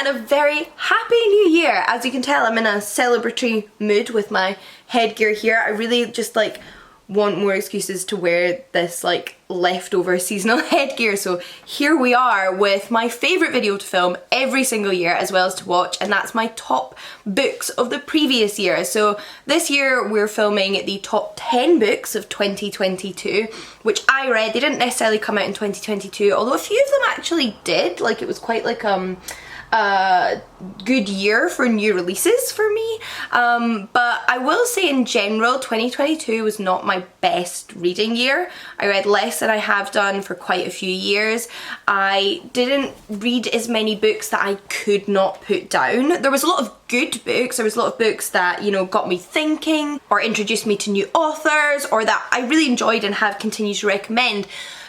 and a very happy new year. As you can tell, I'm in a celebratory mood with my headgear here. I really just like want more excuses to wear this like leftover seasonal headgear, so here we are with my favourite video to film every single year as well as to watch, and that's my top books of the previous year. So this year we're filming the top 10 books of 2022, which I read. They didn't necessarily come out in 2022, although a few of them actually did. Like, it was quite like good year for new releases for me, but I will say in general 2022 was not my best reading year. I read less than I have done for quite a few years. I didn't read as many books that I could not put down. There was a lot of good books, there was a lot of books that, you know, got me thinking or introduced me to new authors or that I really enjoyed and have continued to recommend.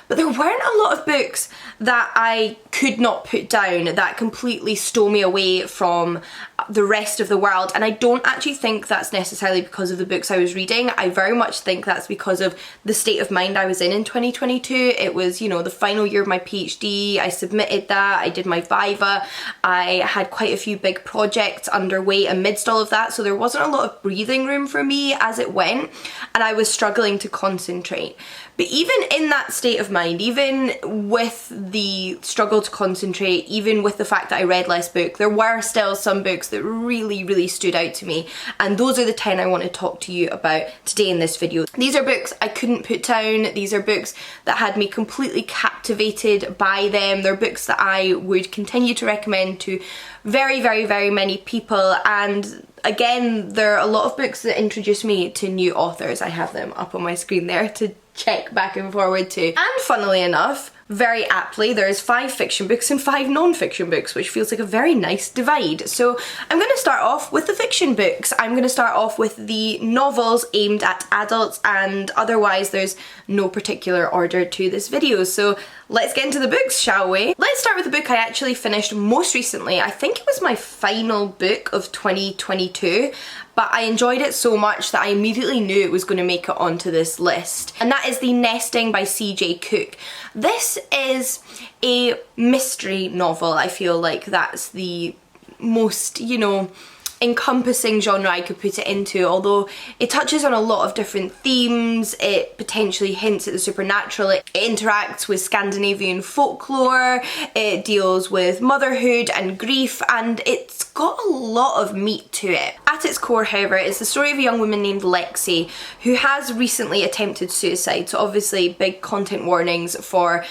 But there weren't a lot of books that I could not put down that completely stole me away from the rest of the world, and I don't actually think that's necessarily because of the books I was reading. I very much think that's because of the state of mind I was in 2022. It was, you know, the final year of my PhD. I submitted that, I did my Viva, I had quite a few big projects underway amidst all of that, so there wasn't a lot of breathing room for me as it went, and I was struggling to concentrate. But even in that state of mind, even with the struggle to concentrate, even with the fact that I read less books, there were still some books that really stood out to me, and those are the 10 I want to talk to you about today in this video. These are books I couldn't put down. These are books that had me completely captivated by them. They're books that I would continue to recommend to very many people, and again, there are a lot of books that introduce me to new authors. I have them up on my screen there to check back and forward to. And funnily enough, very aptly, there's 5 fiction books and 5 non-fiction books, which feels like a very nice divide. So I'm going to start off with the fiction books. I'm going to start off with the novels aimed at adults, and otherwise there's no particular order to this video. So let's get into the books, shall we? Let's start with the book I actually finished most recently. I think it was my final book of 2022, but I enjoyed it so much that I immediately knew it was going to make it onto this list. And that is The Nesting by C.J. Cook. This is a mystery novel. I feel like that's the most, you know, encompassing genre I could put it into, although it touches on a lot of different themes. It potentially hints at the supernatural, it interacts with Scandinavian folklore, it deals with motherhood and grief, and it's got a lot of meat to it. At its core, however, it's the story of a young woman named Lexi who has recently attempted suicide, so obviously big content warnings for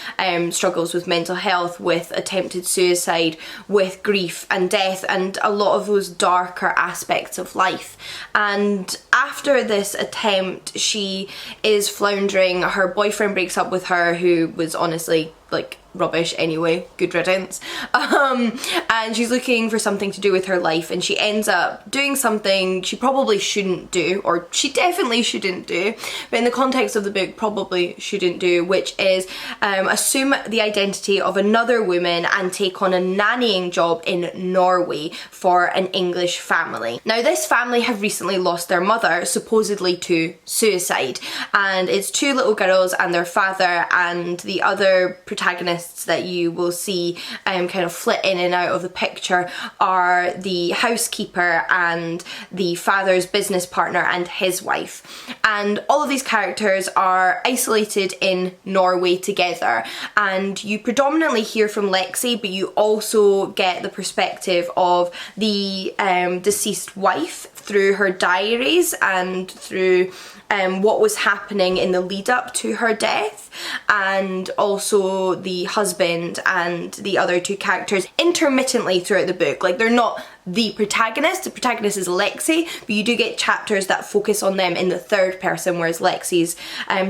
struggles with mental health, with attempted suicide, with grief and death, and a lot of those darker aspects of life. And after this attempt, she is floundering. Her boyfriend breaks up with her, who was honestly like rubbish anyway, good riddance, and she's looking for something to do with her life, and she ends up doing something she probably shouldn't do, or she definitely shouldn't do, but in the context of the book probably shouldn't do, which is assume the identity of another woman and take on a nannying job in Norway for an English family. Now, this family have recently lost their mother, supposedly to suicide, and it's 2 little girls and their father, and the other protagonists that you will see kind of flit in and out of the picture are the housekeeper and the father's business partner and his wife. And all of these characters are isolated in Norway together, and you predominantly hear from Lexi, but you also get the perspective of the deceased wife through her diaries and through what was happening in the lead up to her death, and also the husband and the other 2 characters intermittently throughout the book. Like, they're not the protagonist is Lexi, but you do get chapters that focus on them in the 3rd person, whereas Lexi's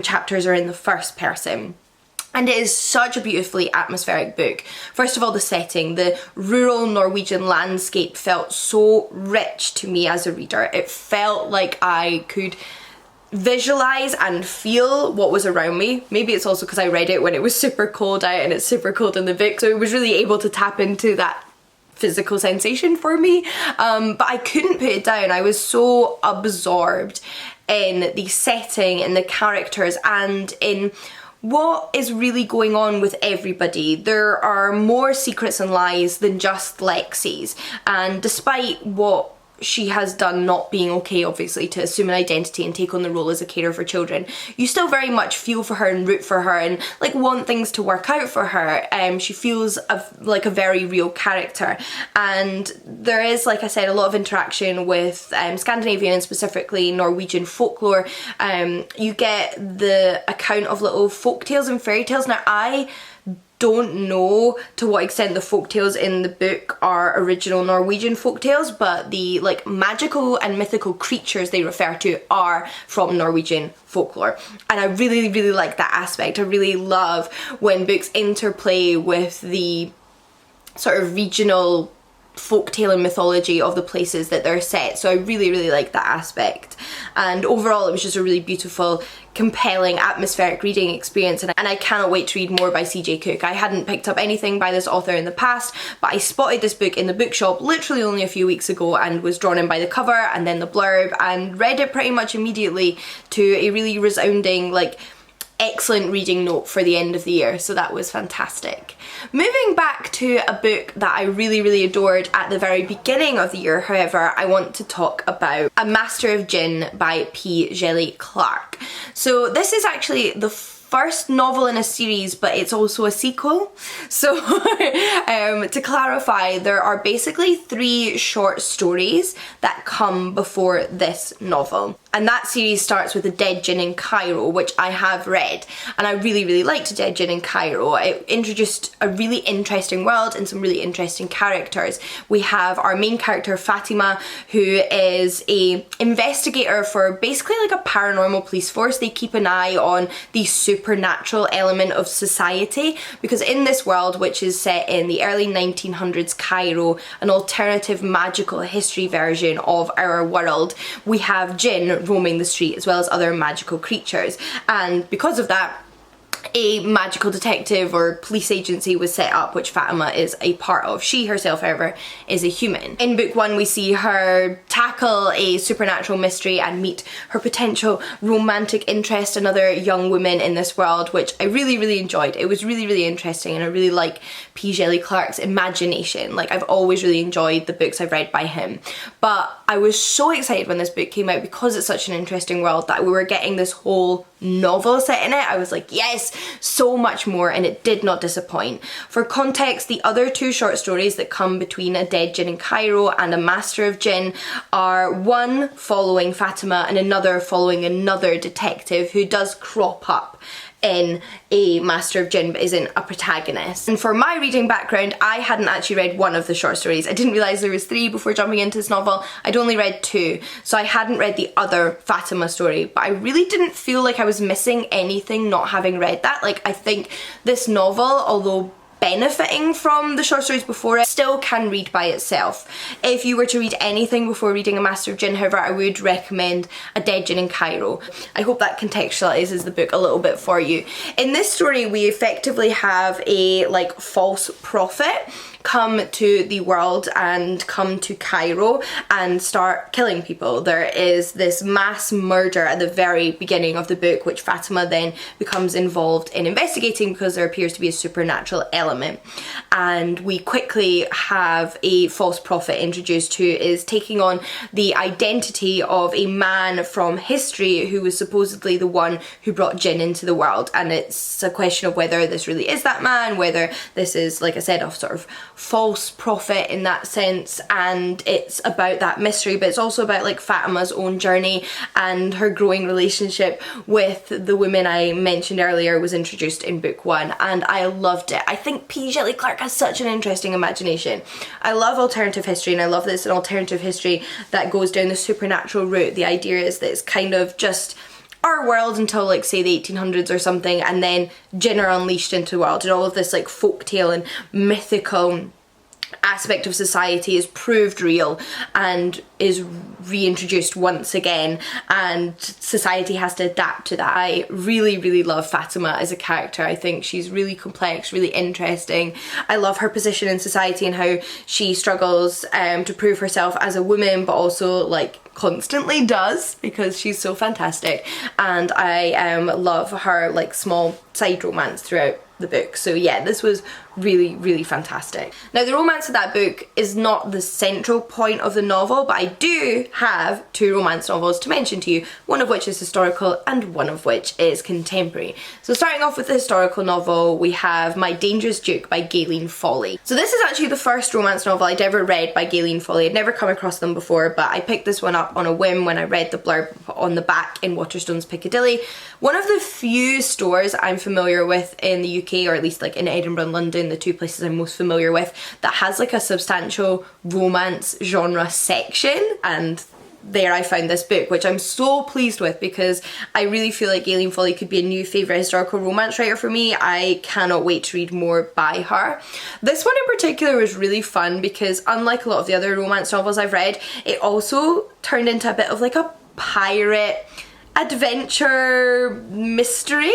chapters are in the 1st person. And it is such a beautifully atmospheric book. First of all, the setting, the rural Norwegian landscape felt so rich to me as a reader. It felt like I could visualize and feel what was around me. Maybe it's also because I read it when it was super cold out and it's super cold in the book, so it was really able to tap into that physical sensation for me, but I couldn't put it down. I was so absorbed in the setting, in the characters, and in what is really going on with everybody. There are more secrets and lies than just Lexi's, and despite what she has done not being okay, obviously, to assume an identity and take on the role as a carer for children, you still very much feel for her and root for her and like want things to work out for her. She feels like a very real character, and there is, like I said, a lot of interaction with Scandinavian and specifically Norwegian folklore. You get the account of little folk tales and fairy tales. Now, I don't know to what extent the folktales in the book are original Norwegian folktales, but the like magical and mythical creatures they refer to are from Norwegian folklore, and I really, really like that aspect. I really love when books interplay with the sort of regional folktale and mythology of the places that they're set, so I really, really like that aspect. And overall it was just a really beautiful, compelling, atmospheric reading experience, and I cannot wait to read more by CJ Cook. I hadn't picked up anything by this author in the past, but I spotted this book in the bookshop literally only a few weeks ago and was drawn in by the cover and then the blurb and read it pretty much immediately to a really resounding, like, excellent reading note for the end of the year, so that was fantastic. Moving back to a book that I really, really adored at the very beginning of the year, however, I want to talk about A Master of Gin by P. Shelley Clark. So this is actually the first novel in a series, but it's also a sequel. So to clarify, there are basically 3 short stories that come before this novel. And that series starts with A Dead Gin in Cairo, which I have read, and I really, really liked A Dead Gin in Cairo. It introduced a really interesting world and some really interesting characters. We have our main character Fatima, who is a investigator for basically like a paranormal police force. They keep an eye on the supernatural element of society, because in this world, which is set in the early 1900s Cairo, an alternative magical history version of our world, we have jinn roaming the street as well as other magical creatures, and because of that a magical detective or police agency was set up, which Fatima is a part of. She herself, however, is a human. In book 1 we see her tackle a supernatural mystery and meet her potential romantic interest, another young woman in this world, which I really, really enjoyed. It was really, really interesting, and I really like P. Shelley Clark's imagination. Like, I've always really enjoyed the books I've read by him, but I was so excited when this book came out because it's such an interesting world that we were getting this whole novel set in it. I was like, yes, so much more, and it did not disappoint. For context, the other 2 short stories that come between A Dead Gin in Cairo and A Master of Gin are one following Fatima and another following another detective who does crop up in A Master of Gin but isn't a protagonist. And for my reading background, I hadn't actually read one of the short stories. I didn't realise there was 3 before jumping into this novel. I'd only read 2, so I hadn't read the other Fatima story, but I really didn't feel like I was missing anything not having read that. Like, I think this novel, although benefiting from the short stories before it, still can read by itself. If you were to read anything before reading A Master of Gin, however, I would recommend A Dead Gin in Cairo. I hope that contextualises the book a little bit for you. In this story, we effectively have a like false prophet come to the world and come to Cairo and start killing people. There is this mass murder at the very beginning of the book, which Fatima then becomes involved in investigating because there appears to be a supernatural element. And we quickly have a false prophet introduced who is taking on the identity of a man from history who was supposedly the one who brought gin into the world. And it's a question of whether this really is that man, whether this is, like I said, a sort of false prophet in that sense, and it's about that mystery, but it's also about like Fatima's own journey and her growing relationship with the woman I mentioned earlier was introduced in book 1, and I loved it. I think P. Shelley Clark has such an interesting imagination. I love alternative history, and I love that it's an alternative history that goes down the supernatural route. The idea is that it's kind of just our world until like say the 1800s or something, and then jinn are unleashed into the world and all of this like folktale and mythical aspect of society is proved real and is reintroduced once again, and society has to adapt to that. I really, really love Fatima as a character. I think she's really complex, really interesting. I love her position in society and how she struggles to prove herself as a woman, but also like constantly does, because she's so fantastic. And I love her like small side romance throughout the book. So yeah, this was really, really fantastic. Now, the romance of that book is not the central point of the novel, but I do have two romance novels to mention to you, one of which is historical and one of which is contemporary. So starting off with the historical novel, we have My Dangerous Duke by Gayleen Foley. So this is actually the first romance novel I'd ever read by Gayleen Foley. I'd never come across them before, but I picked this one up on a whim when I read the blurb on the back in Waterstones Piccadilly. One of the few stores I'm familiar with in the UK, or at least like in Edinburgh and London, the two places I'm most familiar with, that has like a substantial romance genre section, and there I found this book, which I'm so pleased with, because I really feel like Gayleen Foley could be a new favourite historical romance writer for me. I cannot wait to read more by her. This one in particular was really fun because, unlike a lot of the other romance novels I've read, it also turned into a bit of like a pirate adventure mystery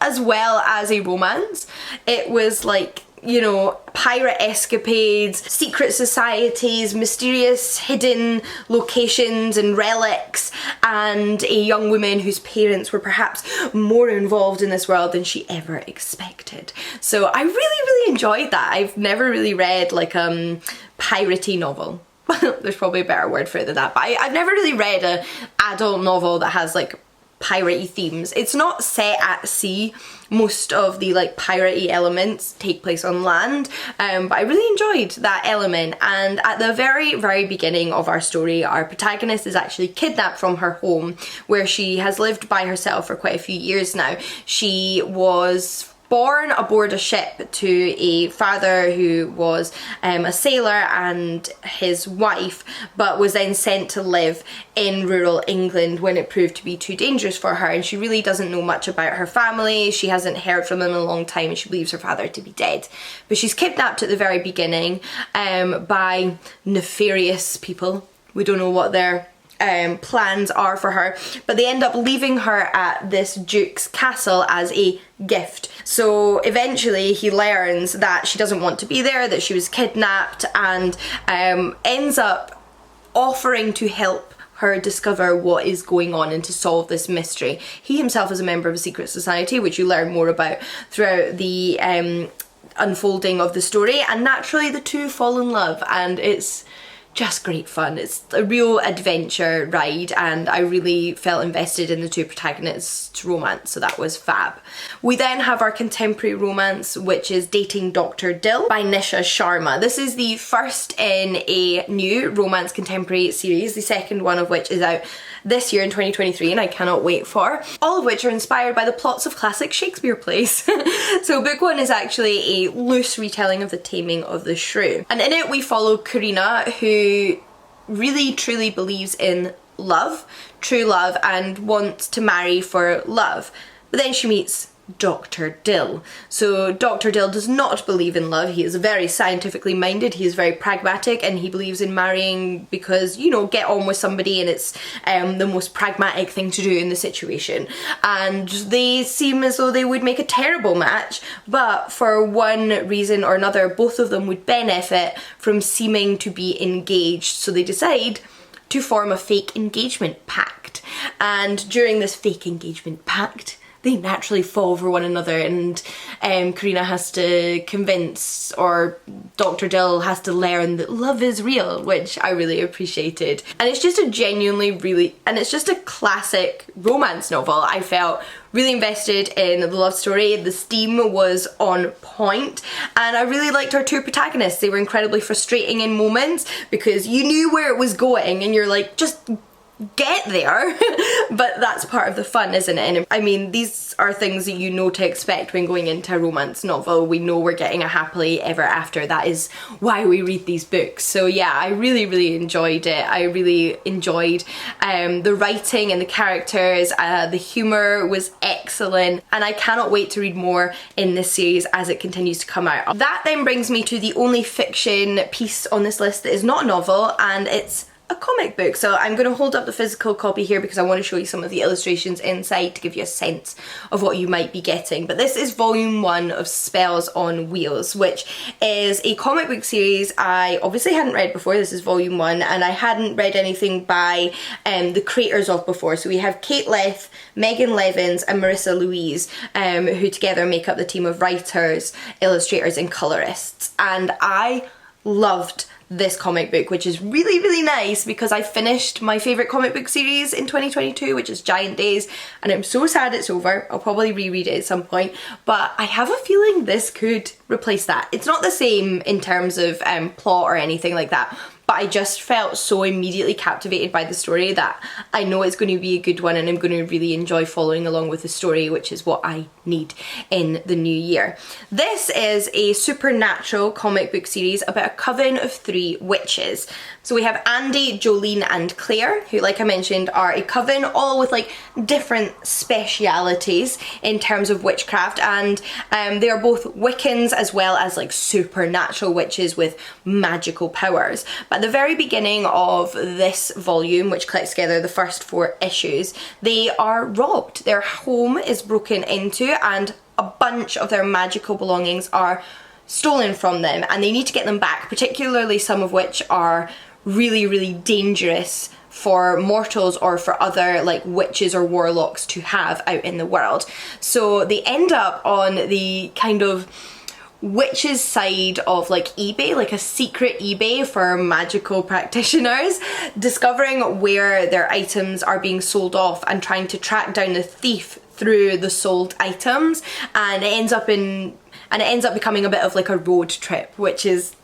as well as a romance. It was like, you know, pirate escapades, secret societies, mysterious hidden locations and relics, and a young woman whose parents were perhaps more involved in this world than she ever expected. So I really, really enjoyed that. I've never really read like piratey novel. There's probably a better word for it than that, but I've never really read an adult novel that has like piratey themes. It's not set at sea. Most of the like piratey elements take place on land, but I really enjoyed that element. And at the very, very beginning of our story, our protagonist is actually kidnapped from her home, where she has lived by herself for quite a few years now. She was born aboard a ship to a father who was a sailor and his wife, but was then sent to live in rural England when it proved to be too dangerous for her, and she really doesn't know much about her family. She hasn't heard from them in a long time and she believes her father to be dead. But she's kidnapped at the very beginning by nefarious people. We don't know what their plans are for her, but they end up leaving her at this duke's castle as a gift. So eventually he learns that she doesn't want to be there, that she was kidnapped, and ends up offering to help her discover what is going on and to solve this mystery. He himself is a member of a secret society, which you learn more about throughout the unfolding of the story, and naturally the two fall in love, and it's just great fun. It's a real adventure ride, and I really felt invested in the two protagonists' romance, so that was fab. We then have our contemporary romance, which is Dating Dr Dill by Nisha Sharma. This is the first in a new romance contemporary series, the second one of which is out this year in 2023, and I cannot wait for. All of which are inspired by the plots of classic Shakespeare plays. So book one is actually a loose retelling of The Taming of the Shrew, and in it we follow Karina, who really truly believes in love, true love, and wants to marry for love. But then she meets Dr Dill. So Dr Dill does not believe in love. He is very scientifically minded, he is very pragmatic, and he believes in marrying because, you know, get on with somebody and it's the most pragmatic thing to do in the situation. And they seem as though they would make a terrible match, but for one reason or another both of them would benefit from seeming to be engaged, so they decide to form a fake engagement pact. And during this fake engagement pact, they naturally fall for one another, and Karina has to convince, or Dr Dill has to learn that love is real, which I really appreciated. And it's just a genuinely it's just a classic romance novel. I felt really invested in the love story, the steam was on point, and I really liked our two protagonists. They were incredibly frustrating in moments because you knew where it was going and you're like, just get there, but that's part of the fun, isn't it? And I mean, these are things that you know to expect when going into a romance novel. We know we're getting a happily ever after. That is why we read these books. So yeah, I really enjoyed it. I really enjoyed the writing and the characters. The humour was excellent, and I cannot wait to read more in this series as it continues to come out. That then brings me to the only fiction piece on this list that is not a novel, and it's a comic book. So I'm going to hold up the physical copy here because I want to show you some of the illustrations inside to give you a sense of what you might be getting. But this is volume 1 of Spells on Wheels, which is a comic book series I obviously hadn't read before. This is volume 1, and I hadn't read anything by the creators of before. So we have Kate Leth, Megan Levins and Marissa Louise, who together make up the team of writers, illustrators and colorists. And I loved this comic book, which is really nice because I finished my favourite comic book series in 2022, which is Giant Days, and I'm so sad it's over. I'll probably reread it at some point, but I have a feeling this could replace that. It's not the same in terms of plot or anything like that, but I just felt so immediately captivated by the story that I know it's going to be a good one, and I'm going to really enjoy following along with the story, which is what I need in the new year. This is a supernatural comic book series about a coven of 3 witches. So we have Andy, Jolene and Claire, who, like I mentioned, are a coven, all with like different specialities in terms of witchcraft, and they are both Wiccans as well as like supernatural witches with magical powers. But at the very beginning of this volume, which collects together the first 4 issues, they are robbed. Their home is broken into and a bunch of their magical belongings are stolen from them, and they need to get them back, particularly some of which are really dangerous for mortals or for other like witches or warlocks to have out in the world. So they end up on the kind of witches side of like eBay, like a secret eBay for magical practitioners, discovering where their items are being sold off and trying to track down the thief through the sold items, and it ends up becoming a bit of like a road trip, which is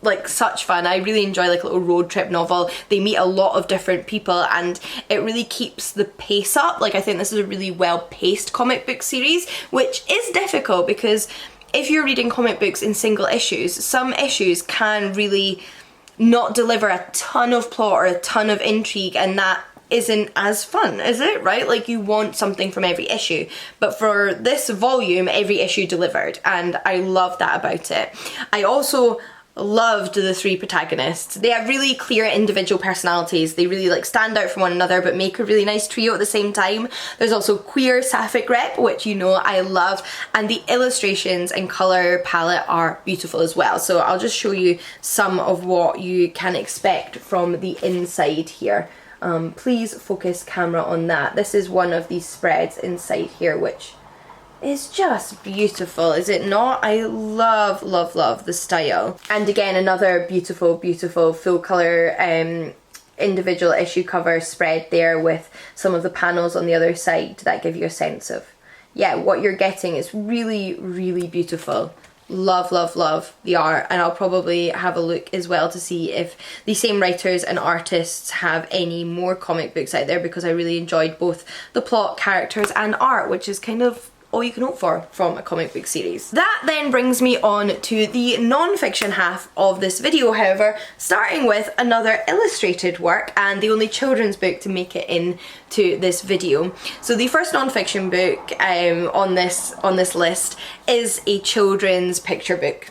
like such fun. I really enjoy like a little road trip novel. They meet a lot of different people and it really keeps the pace up. Like I think this is a really well paced comic book series, which is difficult because if you're reading comic books in single issues, some issues can really not deliver a ton of plot or a ton of intrigue, and that isn't as fun, is it? Right? Like you want something from every issue, but for this volume every issue delivered, and I love that about it. I also loved the 3 protagonists. They have really clear individual personalities. They really like stand out from one another but make a really nice trio at the same time. There's also queer sapphic rep, which you know I love, and the illustrations and colour palette are beautiful as well. So I'll just show you some of what you can expect from the inside here. Please focus camera on that. This is one of these spreads inside here, which is just beautiful, is it not? I love the style. And again, another beautiful full colour individual issue cover spread there with some of the panels on the other side that give you a sense of, yeah, what you're getting is really beautiful. Love the art, and I'll probably have a look as well to see if the same writers and artists have any more comic books out there, because I really enjoyed both the plot, characters and art, which is kind of all you can hope for from a comic book series. That then brings me on to the non-fiction half of this video, however, starting with another illustrated work and the only children's book to make it into this video. So the first non-fiction book on this list is a children's picture book.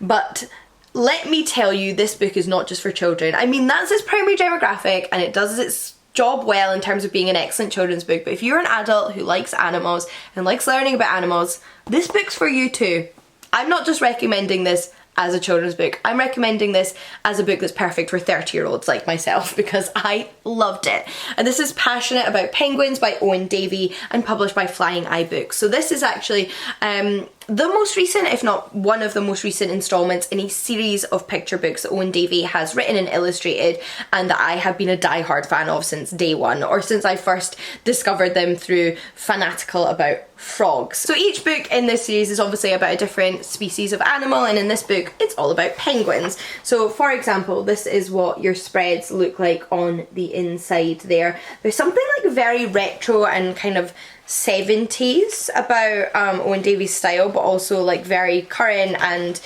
But let me tell you, this book is not just for children. I mean, that's its primary demographic and it does its job well in terms of being an excellent children's book, but if you're an adult who likes animals and likes learning about animals, this book's for you too. I'm not just recommending this as a children's book, I'm recommending this as a book that's perfect for 30-year-olds like myself, because I loved it. And this is Passionate About Penguins by Owen Davey and published by Flying Eye Books. So this is actually the most recent, if not one of the most recent installments in a series of picture books that Owen Davey has written and illustrated, and that I have been a die-hard fan of since day one, or since I first discovered them through Fanatical About Frogs. So each book in this series is obviously about a different species of animal, and in this book it's all about penguins. So for example, this is what your spreads look like on the inside there. There's something like very retro and kind of 70s about Owen Davey's style, but also like very current and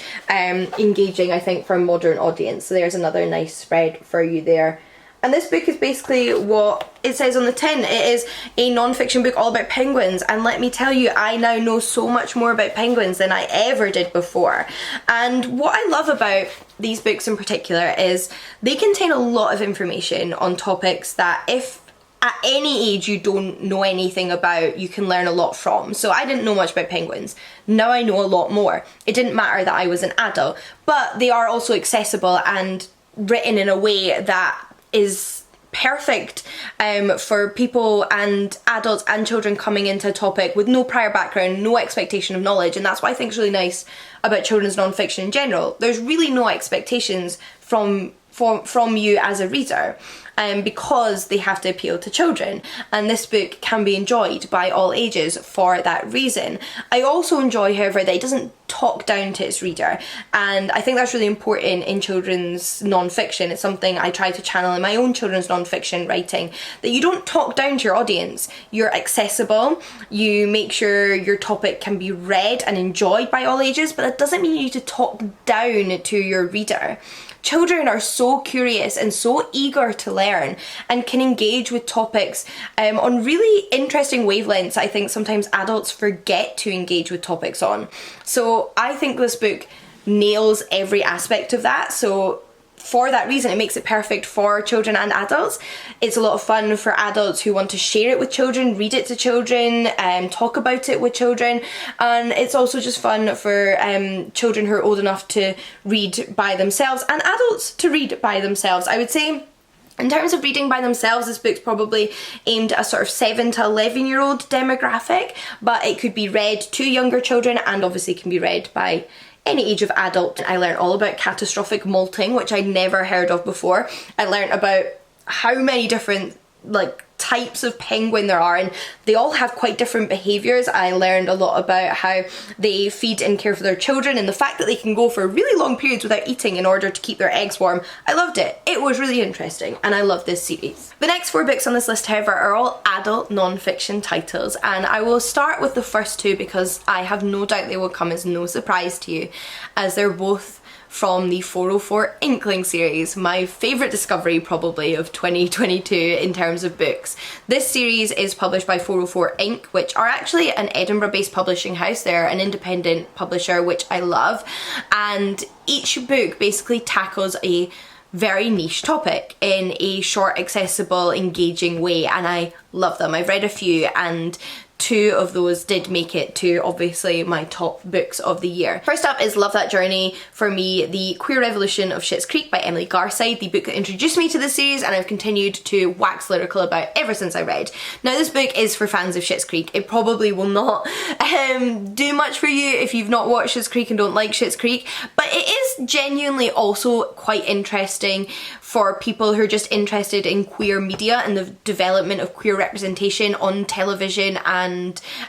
engaging, I think, for a modern audience. So there's another nice spread for you there. And this book is basically what it says on the tin. It is a non-fiction book all about penguins, and let me tell you, I now know so much more about penguins than I ever did before. And what I love about these books in particular is they contain a lot of information on topics that, if at any age you don't know anything about, you can learn a lot from. So I didn't know much about penguins. Now I know a lot more. It didn't matter that I was an adult, but they are also accessible and written in a way that is perfect for people and adults and children coming into a topic with no prior background, no expectation of knowledge. And that's what I think is really nice about children's non-fiction in general. There's really no expectations from you as a reader, because they have to appeal to children, and this book can be enjoyed by all ages for that reason. I also enjoy, however, that it doesn't talk down to its reader, and I think that's really important in children's non-fiction. It's something I try to channel in my own children's non-fiction writing, that you don't talk down to your audience. You're accessible, you make sure your topic can be read and enjoyed by all ages, but that doesn't mean you need to talk down to your reader. Children are so curious and so eager to learn and can engage with topics on really interesting wavelengths I think sometimes adults forget to engage with topics on. So I think this book nails every aspect of that. So for that reason, it makes it perfect for children and adults. It's a lot of fun for adults who want to share it with children, read it to children, talk about it with children, and it's also just fun for children who are old enough to read by themselves and adults to read by themselves. I would say, in terms of reading by themselves, this book's probably aimed at a sort of 7 to 11-year-old demographic, but it could be read to younger children and obviously can be read by any age of adult. I learned all about catastrophic molting, which I'd never heard of before. I learned about how many different types of penguin there are, and they all have quite different behaviours. I learned a lot about how they feed and care for their children, and the fact that they can go for really long periods without eating in order to keep their eggs warm. I loved it. It was really interesting, and I love this series. The next 4 books on this list, however, are all adult non-fiction titles, and I will start with the first 2 because I have no doubt they will come as no surprise to you, as they're both from the 404 Inkling series, my favourite discovery probably of 2022 in terms of books. This series is published by 404 Inc., which are actually an Edinburgh-based publishing house. They're an independent publisher, which I love, and each book basically tackles a very niche topic in a short, accessible, engaging way, and I love them. I've read a few, and 2 of those did make it to obviously my top books of the year. First up is Love That Journey, for me, The Queer Revolution of Schitt's Creek by Emily Garside, the book that introduced me to this series and I've continued to wax lyrical about ever since I read. Now this book is for fans of Schitt's Creek. It probably will not do much for you if you've not watched Schitt's Creek and don't like Schitt's Creek, but it is genuinely also quite interesting for people who are just interested in queer media and the development of queer representation on television and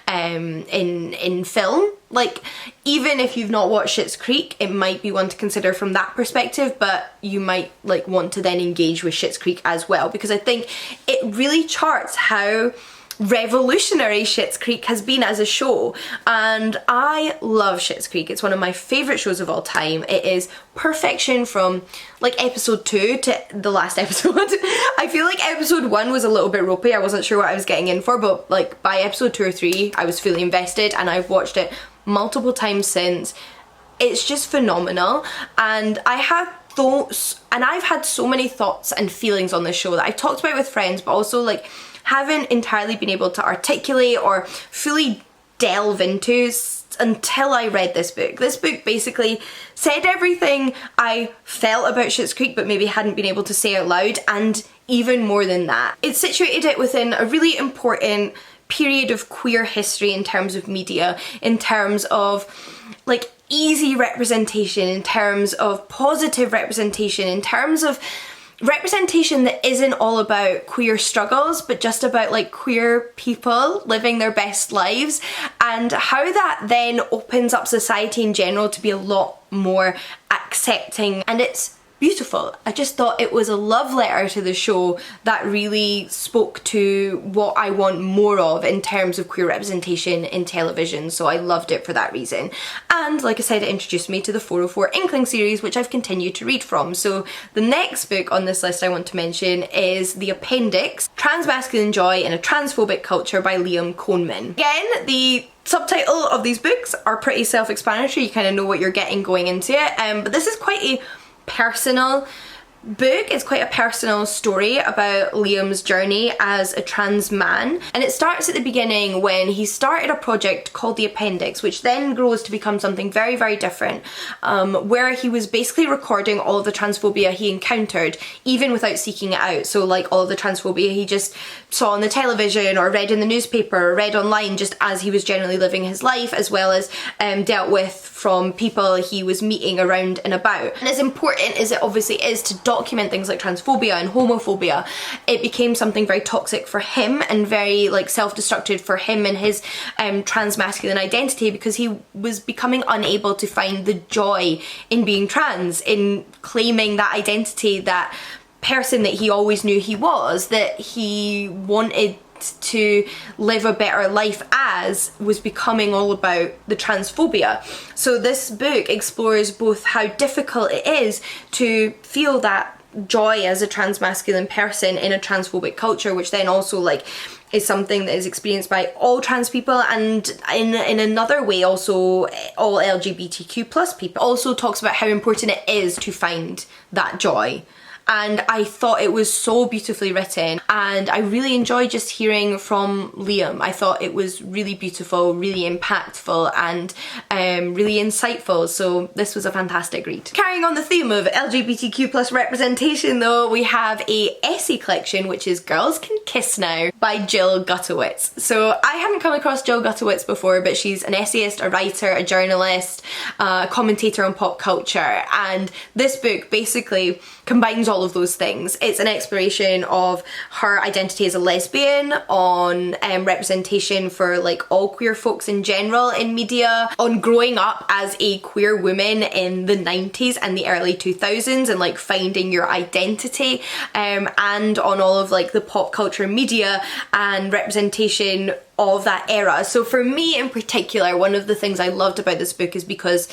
in film. Like, even if you've not watched Schitt's Creek, it might be one to consider from that perspective, but you might want to then engage with Schitt's Creek as well, because I think it really charts how revolutionary Schitt's Creek has been as a show, and I love Schitt's Creek. It's one of my favourite shows of all time. It is perfection from episode 2 to the last episode. I feel like episode 1 was a little bit ropey. I wasn't sure what I was getting in for, but by episode 2 or 3 I was fully invested, and I've watched it multiple times since. It's just phenomenal, and I've had so many thoughts and feelings on this show that I've talked about with friends, but also haven't entirely been able to articulate or fully delve into until I read this book. This book basically said everything I felt about Schitt's Creek but maybe hadn't been able to say out loud, and even more than that. It situated it within a really important period of queer history in terms of media, in terms of like easy representation, in terms of positive representation, in terms of representation that isn't all about queer struggles, but just about like queer people living their best lives, and how that then opens up society in general to be a lot more accepting. And it's beautiful. I just thought it was a love letter to the show that really spoke to what I want more of in terms of queer representation in television, so I loved it for that reason. And like I said, it introduced me to the 404 Inkling series, which I've continued to read from. So the next book on this list I want to mention is The Appendix, Transmasculine Joy in a Transphobic Culture by Liam Coleman. Again, the subtitle of these books are pretty self-explanatory, you kind of know what you're getting going into it, but this is quite a personal book. It's quite a personal story about Liam's journey as a trans man, and it starts at the beginning when he started a project called The Appendix, which then grows to become something very, very different, where he was basically recording all of the transphobia he encountered even without seeking it out. So like all of the transphobia he just saw on the television or read in the newspaper or read online just as he was generally living his life, as well as dealt with from people he was meeting around and about. And as important as it obviously is to document things like transphobia and homophobia, it became something very toxic for him and very like self-destructive for him and his transmasculine identity, because he was becoming unable to find the joy in being trans, in claiming that identity, that person that he always knew he was, that he wanted to live a better life as, was becoming all about the transphobia. So this book explores both how difficult it is to feel that joy as a transmasculine person in a transphobic culture, which then also like is something that is experienced by all trans people, and in another way also all LGBTQ plus people. Also talks about how important it is to find that joy. And I thought it was so beautifully written, and I really enjoyed just hearing from Liam. I thought it was really beautiful, really impactful, and really insightful, so this was a fantastic read. Carrying on the theme of LGBTQ plus representation though, we have a essay collection which is Girls Can Kiss Now by Jill Gutowitz. So I haven't come across Jill Gutowitz before, but she's an essayist, a writer, a journalist, a commentator on pop culture, and this book basically combines all of those things. It's an exploration of her identity as a lesbian, on representation for like all queer folks in general in media, on growing up as a queer woman in the 90s and the early 2000s and like finding your identity, and on all of like the pop culture media and representation of that era. So for me in particular, one of the things I loved about this book is because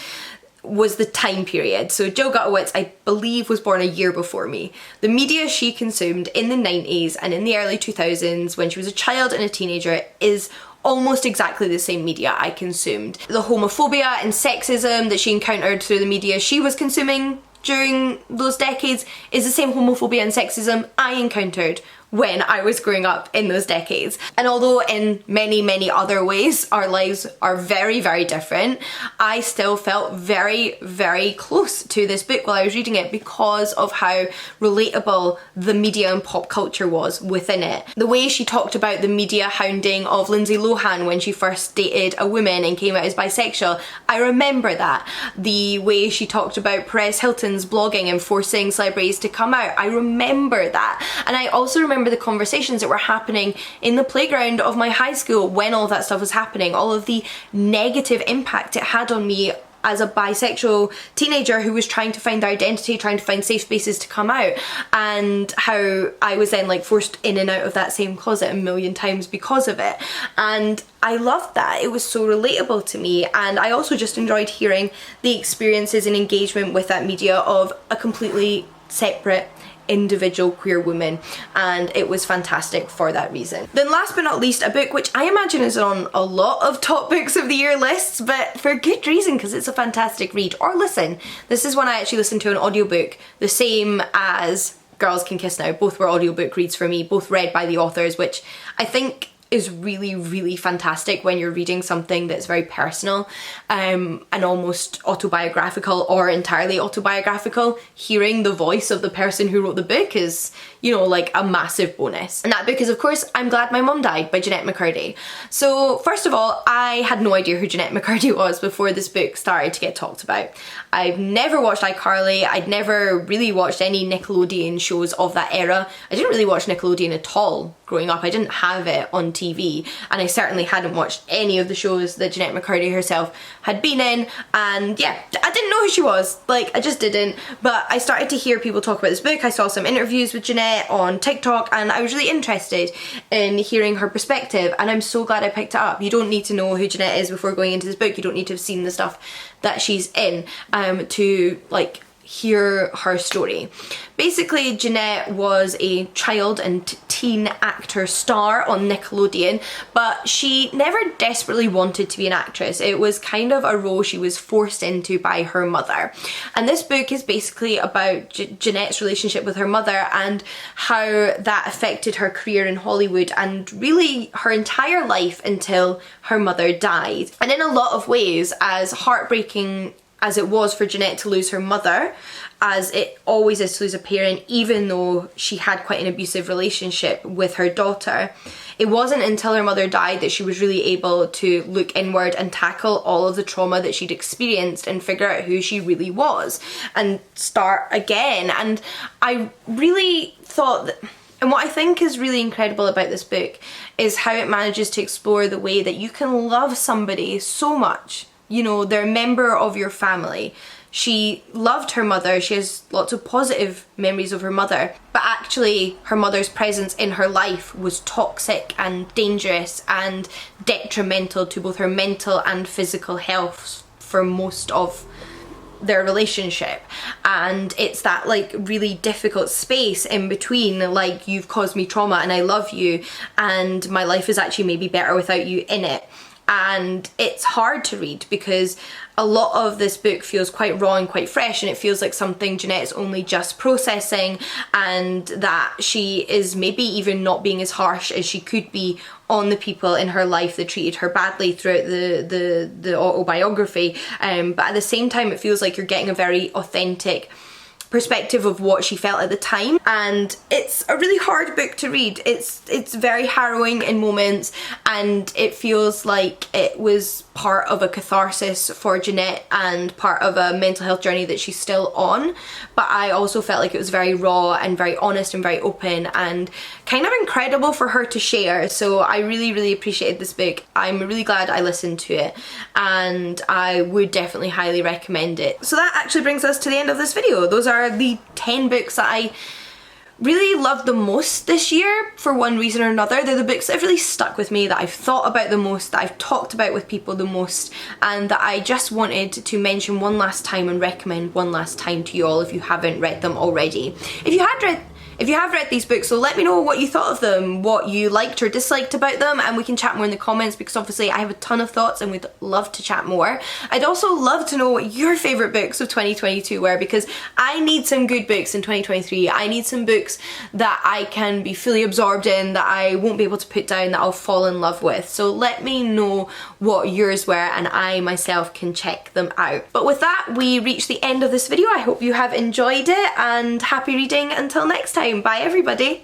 was the time period. So Jill Gutowitz, I believe, was born a year before me. The media she consumed in the 90s and in the early 2000s when she was a child and a teenager is almost exactly the same media I consumed. The homophobia and sexism that she encountered through the media she was consuming during those decades is the same homophobia and sexism I encountered when I was growing up in those decades. And although in many, many other ways our lives are very, very different, I still felt very, very close to this book while I was reading it because of how relatable the media and pop culture was within it. The way she talked about the media hounding of Lindsay Lohan when she first dated a woman and came out as bisexual, I remember that. The way she talked about Perez Hilton's blogging and forcing celebrities to come out, I remember that. And I also remember the conversations that were happening in the playground of my high school when all that stuff was happening, all of the negative impact it had on me as a bisexual teenager who was trying to find their identity, trying to find safe spaces to come out, and how I was then like forced in and out of that same closet a million times because of it. And I loved that. It was so relatable to me, and I also just enjoyed hearing the experiences and engagement with that media of a completely separate individual queer woman, and it was fantastic for that reason. Then last but not least, a book which I imagine is on a lot of top books of the year lists, but for good reason, because it's a fantastic read or listen. This is one I actually listened to an audiobook, the same as Girls Can Kiss Now. Both were audiobook reads for me, both read by the authors, which I think is really, really fantastic when you're reading something that's very personal and almost autobiographical or entirely autobiographical. Hearing the voice of the person who wrote the book is, you know, like a massive bonus. And that book is, of course, I'm Glad My Mum Died by Jeanette McCurdy. So first of all, I had no idea who Jeanette McCurdy was before this book started to get talked about. I've never watched iCarly. I'd never really watched any Nickelodeon shows of that era. I didn't really watch Nickelodeon at all growing up. I didn't have it on TV, and I certainly hadn't watched any of the shows that Jeanette McCurdy herself had been in, and yeah, I didn't know who she was. Like, I just didn't. But I started to hear people talk about this book. I saw some interviews with Jeanette on TikTok, and I was really interested in hearing her perspective, and I'm so glad I picked it up. You don't need to know who Jeanette is before going into this book. You don't need to have seen the stuff that she's in to like hear her story. Basically, Jeanette was a child and teen actor star on Nickelodeon, but she never desperately wanted to be an actress. It was kind of a role she was forced into by her mother. And this book is basically about Jeanette's relationship with her mother and how that affected her career in Hollywood and really her entire life until her mother died. And in a lot of ways, as heartbreaking as it was for Jeanette to lose her mother, as it always is to lose a parent, even though she had quite an abusive relationship with her daughter, it wasn't until her mother died that she was really able to look inward and tackle all of the trauma that she'd experienced and figure out who she really was and start again. And I really thought that, and what I think is really incredible about this book is how it manages to explore the way that you can love somebody so much. You know, they're a member of your family. She loved her mother, she has lots of positive memories of her mother, but actually her mother's presence in her life was toxic and dangerous and detrimental to both her mental and physical health for most of their relationship. And it's that like really difficult space in between, like, you've caused me trauma and I love you and my life is actually maybe better without you in it. And it's hard to read because a lot of this book feels quite raw and quite fresh, and it feels like something Jeanette is only just processing, and that she is maybe even not being as harsh as she could be on the people in her life that treated her badly throughout the autobiography. But at the same time, it feels like you're getting a very authentic perspective of what she felt at the time, and it's a really hard book to read. It's very harrowing in moments, and it feels like it was part of a catharsis for Jeanette and part of a mental health journey that she's still on. But I also felt like it was very raw and very honest and very open and kind of incredible for her to share. So I really, really appreciated this book. I'm really glad I listened to it, and I would definitely highly recommend it. So that actually brings us to the end of this video. Those are the 10 books that I really loved the most this year for one reason or another. They're the books that have really stuck with me, that I've thought about the most, that I've talked about with people the most, and that I just wanted to mention one last time and recommend one last time to you all if you haven't read them already. If you have read these books, so let me know what you thought of them, what you liked or disliked about them, and we can chat more in the comments, because obviously I have a ton of thoughts and we'd love to chat more. I'd also love to know what your favourite books of 2022 were, because I need some good books in 2023. I need some books that I can be fully absorbed in, that I won't be able to put down, that I'll fall in love with. So let me know what yours were and I myself can check them out. But with that, we reach the end of this video. I hope you have enjoyed it, and happy reading until next time. Bye everybody.